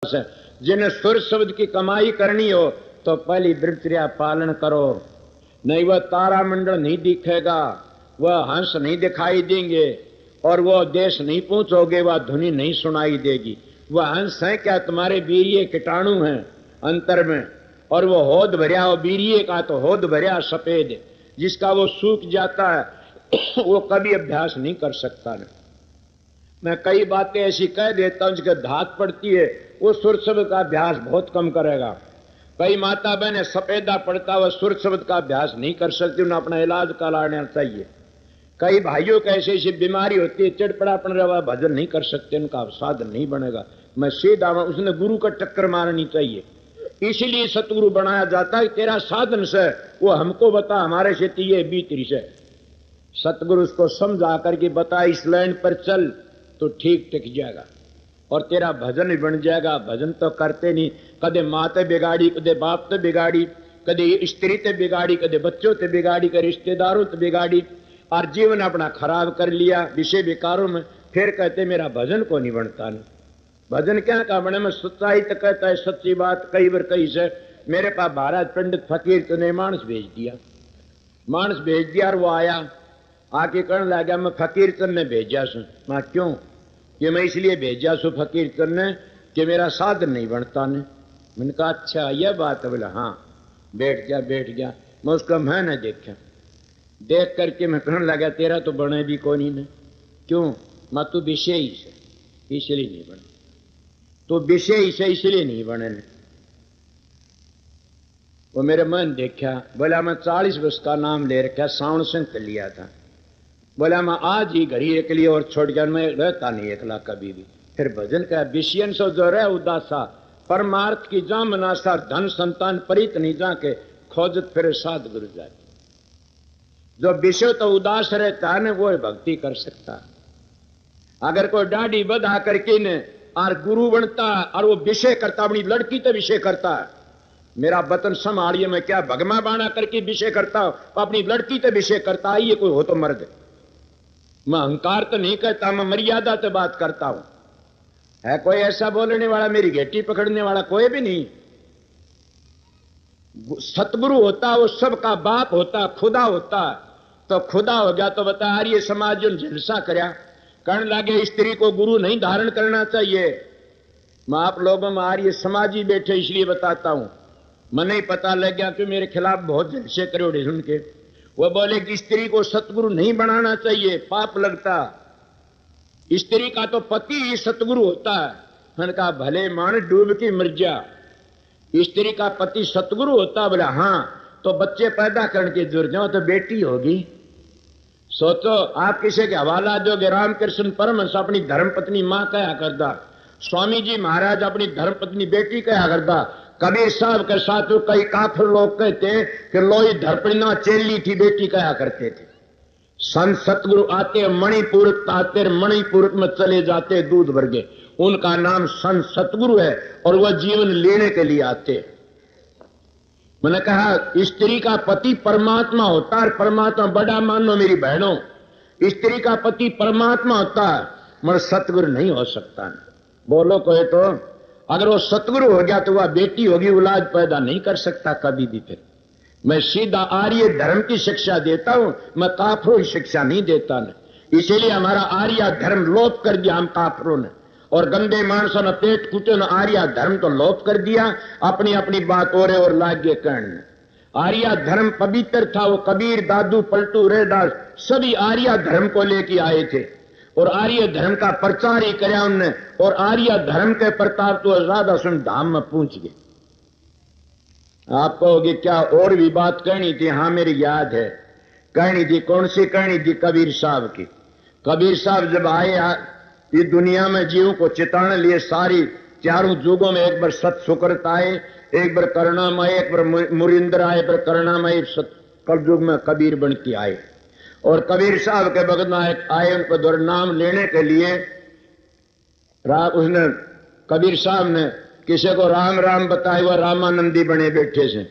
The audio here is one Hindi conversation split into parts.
है। जिन्हें सुर शब्द की कमाई करनी हो तो पहली वृत्तियां पालन करो, नहीं वह तारा मंडल नहीं दिखेगा, वह हंस नहीं दिखाई देंगे और वह देश नहीं पहुंचोगे, वह ध्वनि नहीं सुनाई देगी। वह हंस है क्या? तुम्हारे वीर्य कीटाणु हैं अंतर में, और वो होद भरिया हो वीर्य का, तो होद भरिया सफेद जिसका वो सूख जाता है वो कभी अभ्यास नहीं कर सकता न। मैं कई बातें ऐसी कह देता हूं जिसके धाक पड़ती है, वो सुर शब्द का अभ्यास बहुत कम करेगा। कई माता बहने सफेदा पड़ता हुआ सुर शब्द का अभ्यास नहीं कर सकती, उन्हें अपना इलाज कराना चाहिए। कई भाइयों को ऐसी ऐसी बीमारी होती है, चिड़पड़ापन रहा, भजन नहीं कर सकते, उनका साधन नहीं बनेगा। मैं सीधा उसने गुरु का टक्कर मारनी चाहिए। इसीलिए सतगुरु बनाया जाता है, तेरा साधन से वो हमको बता, हमारे से ये बीतरी से सतगुरु उसको समझा करके बता, इस लाइन पर चल तो ठीक टिक जाएगा और तेरा भजन ही बन जाएगा। भजन तो करते नहीं, कदे माँ ते बिगाड़ी, कदे बाप ते बिगाड़ी, कदे स्त्री ते बिगाड़ी, कदे बच्चों ते बिगाड़ी, कदे रिश्तेदारों ते बिगाड़ी, और जीवन अपना खराब कर लिया विषय विकारों में। फिर कहते मेरा भजन को नहीं बनता। नहीं भजन क्या का बने? मैं सच्चाई तो कहता है, सच्ची बात कई बार कही से। मेरे पास महाराज पंडित फकीर तो ने मानस भेज दिया और वो आया आके कहने लगा मैं फकीर चंद ने भेजा सू। मैं क्यों? कि मैं इसलिए भेजा सू फकीर चंद ने कि मेरा साधन नहीं बनता ने। मैंने कहा अच्छा यह बात है? बोला हाँ। बैठ गया। मैं उसका मैंने देखा, देख करके मैं कहने लगा तेरा तो बने भी कौन ही नहीं। क्यों? मैं तू विषय से इसलिए नहीं बने, तो विषय से इसलिए नहीं बने ने। वो मेरे मन देखा, बोला मैं 40 वर्ष का नाम ले रखा, सावन संत लिया था। बोला मैं आज ही घर ही अकेली और छोड़ गया, मैं रहता नहीं अकेला कभी भी। फिर भजन का विषयन से जो रह उदासा, परमार्थ की जा मनासा, धन संतान परित नहीं जाके, खोजत फिर साध गुरु जाके। जो विषय तो उदास रहता है ना, वो भक्ति कर सकता है। अगर कोई डाढ़ी बधा करके ने और गुरु बनता और वो विषय करता, अपनी लड़की तो विषय करता है, मेरा वतन संभालिए, मैं क्या भगमा बाणा करके विषय करता हूं, अपनी लड़की तो विषय करता। आइए कोई हो तो मर्द, मैं अहंकार तो नहीं कहता, मैं मर्यादा तो बात करता हूं। है कोई ऐसा बोलने वाला, मेरी घेटी पकड़ने वाला कोई भी नहीं। सतगुरु होता वो सबका बाप होता, खुदा होता। तो खुदा हो गया तो बता आर्य समाज जो जलसा करया कहने लगे स्त्री को गुरु नहीं धारण करना चाहिए। मैं आप लोगों में आर्य समाजी बैठे इसलिए बताता हूं, मन ही पता लग गया कि मेरे खिलाफ बहुत जलसे करे सुन के। वो बोले कि स्त्री को सतगुरु नहीं बनाना चाहिए, पाप लगता। स्त्री का तो पति ही सतगुरु होता है। मैंने कहा भले मान डूब की मर जा, स्त्री का पति सतगुरु होता। बोला हाँ, तो बच्चे पैदा करने की जरूरत हो तो बेटी होगी। सोचो आप किसी के हवाला दोगे? रामकृष्ण परमहंस अपनी धर्मपत्नी मां कहा करता, स्वामी जी महाराज अपनी धर्मपत्नी बेटी कहा करता, कबीर साहब के साथ कई काफिर लोग कहते कि लोही धरपड़ना चेली थी बेटी कहा करते थे। संत सतगुरु आते मणिपुर में चले जाते दूध वर्गे, उनका नाम संत सतगुरु है और वह जीवन लेने के लिए आते। मैंने कहा स्त्री का पति परमात्मा होता है, परमात्मा बड़ा मानो मेरी बहनों, स्त्री का पति परमात्मा होता है, मगर सतगुरु नहीं हो सकता। बोलो कोई तो, अगर वो सतगुरु हो गया तो वह बेटी होगी, औलाद पैदा नहीं कर सकता कभी भी। फिर मैं सीधा आर्य धर्म की शिक्षा देता हूं, मैं काफरों की शिक्षा नहीं देता न। इसीलिए हमारा आर्य धर्म लोप कर दिया हम काफरों ने, और गंदे मानसों ने पेट कुटे ने आर्य धर्म तो लोप कर दिया। अपनी अपनी बात और लागे कहने। आर्य धर्म पवित्र था, वो कबीर दादू पलटू रैदास सभी आर्य धर्म को लेके आए थे और आर्य धर्म का प्रचार ही कराया उनने, और आर्य धर्म के प्रताप तो राधा सुन धाम में पहुंच गए। आप कहोगे क्या और भी बात कहनी थी? हाँ मेरी याद है, कहनी थी। कौन सी कहनी थी? कबीर साहब की। कबीर साहब जब आए इस दुनिया में जीवों को चिताने लिए, सारी चारों युगों में एक बार सत सुकृत आए, एक बार करुणामय, एक बार मुरिंदर आए, एक बार करुणामय, कलयुग में कबीर बन के आए। और कबीर साहब के भगत आए, उनको दो नाम लेने के लिए उसने कबीर साहब ने किसी को राम राम बताए, वह रामानंदी बने बैठे से।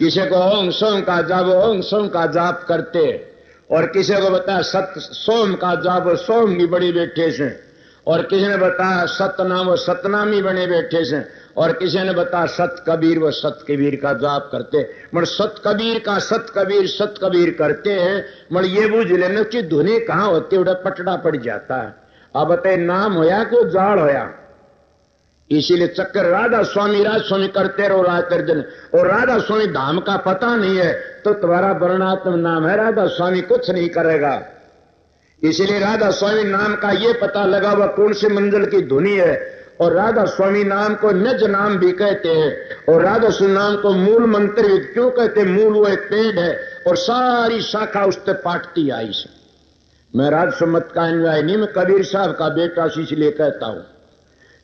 किसी को ओम सोम का जाप, ओम सोम का जाप करते, और किसी को बताया सत सोम का जाप, सोम की बड़ी बैठे से। और किसी ने बताया सतनाम, वो सतनामी बने बैठे से, और किसी ने बताया सत कबीर, वो सत कबीर का जाप करते। मगर सत कबीर का सत कबीर करते हैं। मगर ये बुझ लेने की धुनी कहाँ होती, उड़ा पटड़ा पड़ जाता है। अब बताए नाम होया को जाड़ होया, इसीलिए चक्कर राधा स्वामी करते रहो रात दिन। और राधा स्वामी धाम का पता नहीं है तो तुम्हारा वर्णात्म नाम है राधा स्वामी, कुछ नहीं करेगा। इसीलिए राधा स्वामी नाम का ये पता लगा वह कौन सी मंजिल की धुनी है। और राधा स्वामी नाम को निज नाम भी कहते हैं, और राधा स्वामी नाम को मूल मंत्र भी क्यों कहते हैं? मूल वो एक पेड़ है और सारी शाखा उससे पाटती आई से। मैं राजसमत का अनुयायी नहीं, मैं कबीर साहब का बेटा, इसलिए कहता हूं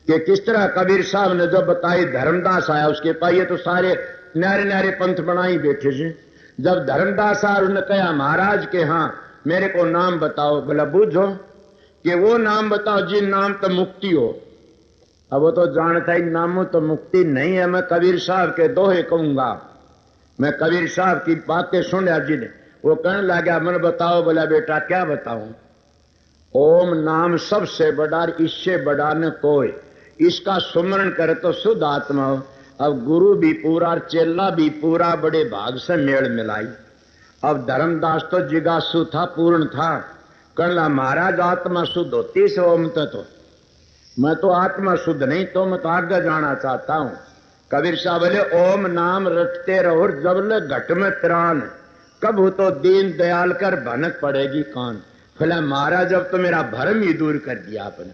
कि किस तरह कबीर साहब ने जो बताई, धर्मदास आया उसके पास, ये तो सारे न्यारे न्यारे पंथ बनाई बैठे थे। जब धर्मदास आया उसने कहा महाराज के हाँ मेरे को नाम बताओ। बोला बूझो कि वो नाम बताओ जिन नाम तो मुक्ति हो। अब वो तो जानता ही नामों तो मुक्ति नहीं है। मैं कबीर साहब के दोहे कहूंगा। मैं कबीर साहब की बातें सुन लिया जी ने, वो कहने लगा मैंने बताओ। बोला बेटा क्या बताऊं? ओम नाम सबसे बड़ा, इससे बड़ा न कोई, इसका सुमरण करे तो शुद्ध आत्मा हो। अब गुरु भी पूरा, चेला भी पूरा, बड़े भाग से मेल मिलाई। अब धर्मदास तो जिज्ञासु था, पूर्ण था। कहला महाराज आत्मा शुद्ध होती से ओम तो मैं तो आत्मा शुद्ध नहीं, तो मैं तो आगे जाना चाहता हूं। कबीर साहब बोले ओम नाम रटते रहो जब घट में त्राण, कब हो तो दीन दयाल कर भनक पड़ेगी कान। बोला महाराज अब तो मेरा भरम ही दूर कर दिया आपने।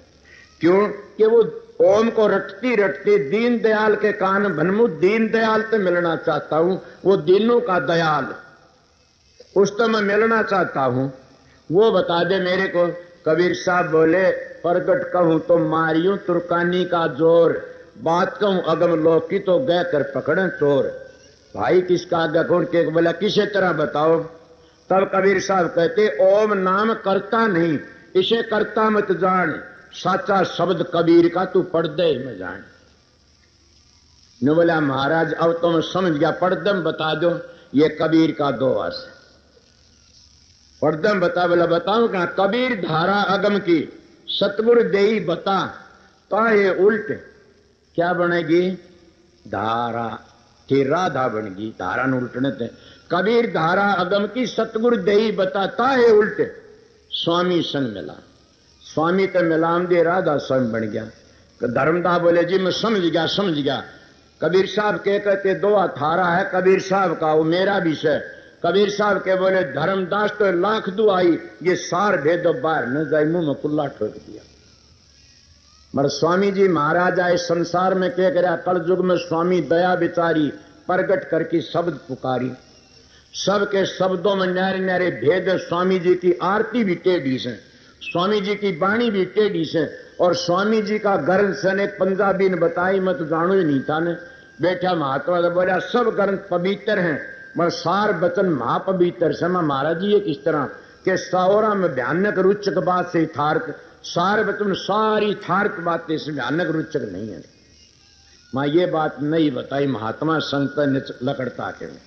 क्यों? कि वो ओम को रटती रटती दीन दयाल के कान भनमु, दीन दयाल से मिलना चाहता हूं। वो दीनों का दयाल, उस तो मैं मिलना चाहता हूं, वो बता दे मेरे को। कबीर साहब बोले प्रगट कहूं तो मारियूं तुर्कानी का जोर, बात कहूं अगम लोक की तो गए कर पकड़े चोर। भाई किसका आगे कौन के? बोला किसी तरह बताओ। तब कबीर साहब कहते ओम नाम करता नहीं, इसे करता मत जान, साचा शब्द कबीर का तू पढ़ दे मैं जान। ने बोला महाराज अब तो मैं समझ गया, पढ़दम बता दो। ये कबीर का दोहा से पढ़दम बता। बोला बताऊं क्या? कबीर धारा अगम की सतगुरु देई बता, ताहे उल्ट क्या बनेगी? धारा की राधा बनेगी, धारा न उल्टने थे। कबीर धारा अगम की सतगुरु देई बता, ताहे उल्ट स्वामी संग मिला। स्वामी तो मिलाम दे राधा स्वामी बन गया। धर्मदास बोले जी मैं समझ गया। कबीर साहब के कहते दो थारा है कबीर साहब का, वो मेरा विषय। कबीर साहब के बोले धर्मदास तो लाख दुआई, ये सार भेदो बाहर न जाए, मुंह में कुल्ला ठोक दिया। मगर स्वामी जी महाराज आए संसार में क्या करे? कल युग में स्वामी दया बिचारी प्रगट करके शब्द पुकारी। सबके शब्दों में न्यारे न्यारे भेद। स्वामी जी की आरती भी टेढ़ी से, स्वामी जी की बाणी भी टेढ़ी से। और स्वामी जी का ग्रंथ सन एक पंजाबी ने बताई, मैं तो जानू ही नहीं था ने। बैठा महात्मा ने बोला सब ग्रंथ पवित्र हैं, मगर सार वचन महापवित्र से। महाराज जी ये किस तरह के? सावरा में भयानक रुचक बात से यथार्थ, सार वचन सारी यथार्थ बातें से भयानक रुचक नहीं है। मां ये बात नहीं बताई महात्मा संत लकड़ता के में,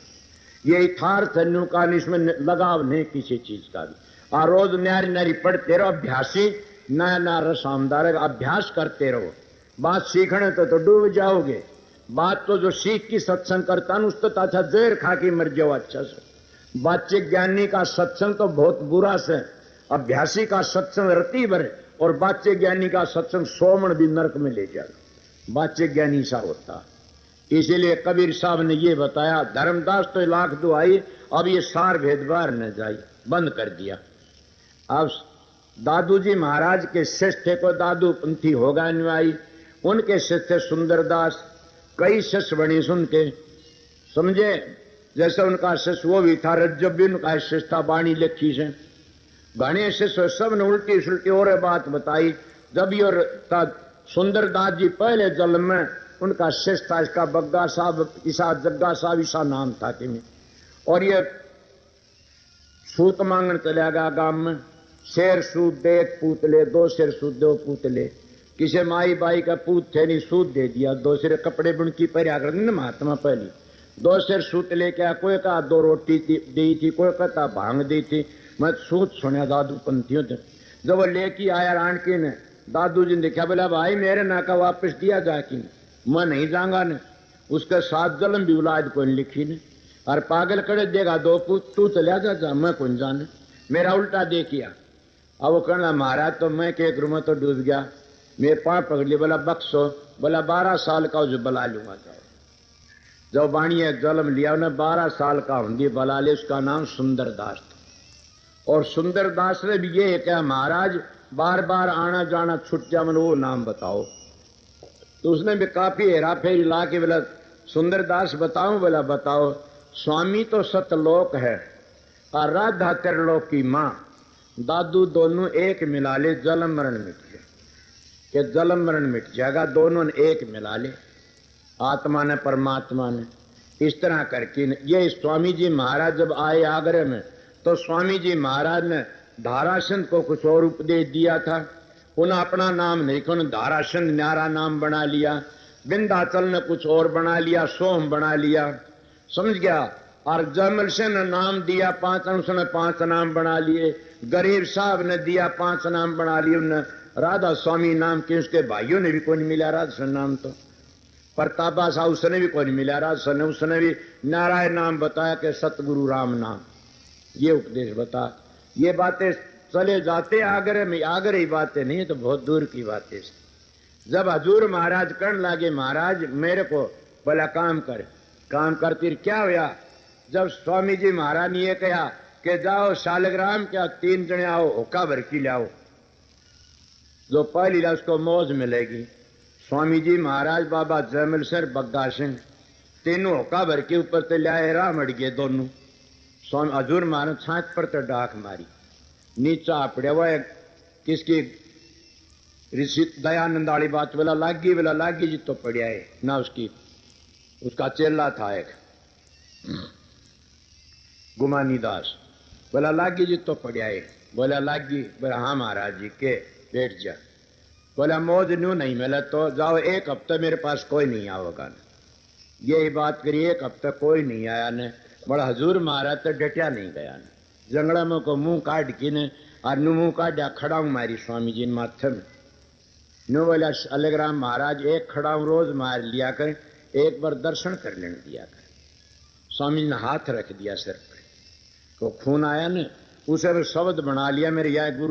ये यथार्थ है का, इसमें लगाव नहीं किसी चीज का भी। और रोज न्यारी न्यारी पढ़ते रहो, अभ्यासी नया नया रस आमदार अभ्यास करते रहो। बात सीखने तो डूब जाओगे। बात तो जो सीख की सत्संग करता है उसको तो अच्छा जहर खा के मर जाओ अच्छा से। बाच्य ज्ञानी का सत्संग तो बहुत बुरा से, अभ्यासी का सत्संग रति भर, और बाच्य ज्ञानी का सत्संग सोमण भी नरक में ले जाएगा। बाच्य ज्ञानी सा होता। इसीलिए कबीर साहब ने ये बताया, धर्मदास तो लाख दुआई, अब ये सार भेदभाव न जाए, बंद कर दिया। अब दादू जी महाराज के शिष्य को दादू पंथी होगा अनुयायी, उनके शिष्य सुंदरदास, कई शिष्य बने सुन के समझे। जैसे उनका शिष्य वो भी था, रज्जब भी उनका शिष्य था, बाणी लिखी से। घने शिष्य सब ने उल्टी सुल्टी और बात बताई। जब ये सुंदरदास जी पहले जन्म में उनका शिष्य था, इसका बग्गा साहब, ईसा जग्गा साहब ईसा नाम था कि। और ये सूत मांगने चला गया गांव में, शेर सूद दे एक पूत ले, दो शेर सूद दो पूत ले। किसी माई बाई का पूत थे नहीं, सूद दे दिया। दो शेर कपड़े बुनकी पर आकर महात्मा पहली दो शेर सूत लेके आ। कोई कहा दो रोटी दी थी, कोई कहता भांग दी थी। मैं सूत सुना दादू पंथियों थे। जब वो लेके आया रानकी ने, दादू जी ने देखा, बोला भाई मेरे नाका वापस दिया जा कि मैं नहीं जाऊंगा ने। उसके साथ जलम भी औलाद को लिखी ने। और पागल करे देगा दो पूत, तू चलिया जा, मैं कौन जाने। मेरा उल्टा देखिया। अब वो कहना महाराज तो मैं के रूम में तो डूब गया, मेरे पाँव पकड़ लिया। बोला बख्शो। बोला 12 साल का जो बला लूंगा। जाओ जब बाणिया जलम लिया उन्हें 12 साल का होंगी बला ले। उसका नाम सुंदरदास था। और सुंदरदास ने भी ये क्या महाराज बार बार आना जाना छुट जा, मन वो नाम बताओ। तो उसने भी काफी हेरा फेरी ला के बोला सुंदरदास बताऊं। बोला बताओ। स्वामी तो सतलोक है और राधा त्रिलोक की माँ, दादू दोनों एक मिला ले जलम मरण मिट जाए। कि जलम मरण मिट जाएगा, दोनों ने एक मिला ले, आत्मा ने परमात्मा ने। इस तरह करके ये स्वामी जी महाराज जब आए आगरे में, तो स्वामी जी महाराज ने धाराचंद को कुछ और उपदेश दिया था। उन्हें अपना नाम नहीं, उन्होंने धाराचंद न्यारा नाम बना लिया। विंध्याचल ने कुछ और बना लिया, सोम बना लिया, समझ गया। और जमल से ने नाम दिया 5, उसने 5 नाम बना लिए। गरीब साहब ने दिया 5 नाम बना लिए। उन्हें राधा स्वामी नाम के उसके भाइयों ने भी कोई नहीं मिला राधा नाम। तो प्रतापा साहब उसने भी कोई नहीं मिला राधा ने। उसने भी नारायण नाम बताया कि सतगुरु राम नाम, ये उपदेश बता। ये बातें चले जाते आगरे में, आगरे ही बातें नहीं तो बहुत दूर की बातें। जब हजूर महाराज कहने लगे महाराज मेरे को बोला काम कर, काम करती क्या हुआ। जब स्वामी जी महाराज ने ये कहा कि जाओ शालग्राम क्या 3 जने आओ, होका भर की लाओ, जो पहली ला उसको मौज मिलेगी। स्वामी जी महाराज बाबा जयमल सर बग्गा सिंह तीनों होका भर के ऊपर तो लाए, राह मड़ गए दोनों। स्वामी हजूर महाराज छाछ पर तो डाक मारी, नीचा पड़े हुआ किसकी ऋषि दयानंद वाली बात। बोला लागी जी तो पड़िया है ना। उसका चेला था एक गुमानी दास। बोला लागी जी तो पड़िया है। बोला लागी। बोला हाँ महाराज जी के बैठ जा। बोला मौज न्यू नहीं मिला तो जाओ, 1 हफ्ते मेरे पास कोई नहीं आओगा न। यही बात करी, 1 हफ्ते कोई नहीं आया ने। बड़ा हजूर महाराज तो डटिया नहीं गया न। जंगड़ा में को मुंह काट की ने और नु मुंह काटा खड़ाऊ मारी स्वामी जी माथे में। नु बोला शालग्राम महाराज एक खड़ाऊ रोज मार लिया कर, एक बार दर्शन कर लेने दिया कर। स्वामी ने हाथ रख दिया सिर पर, को खून आया ने, उसे शब्द बना लिया मेरे यह गुरु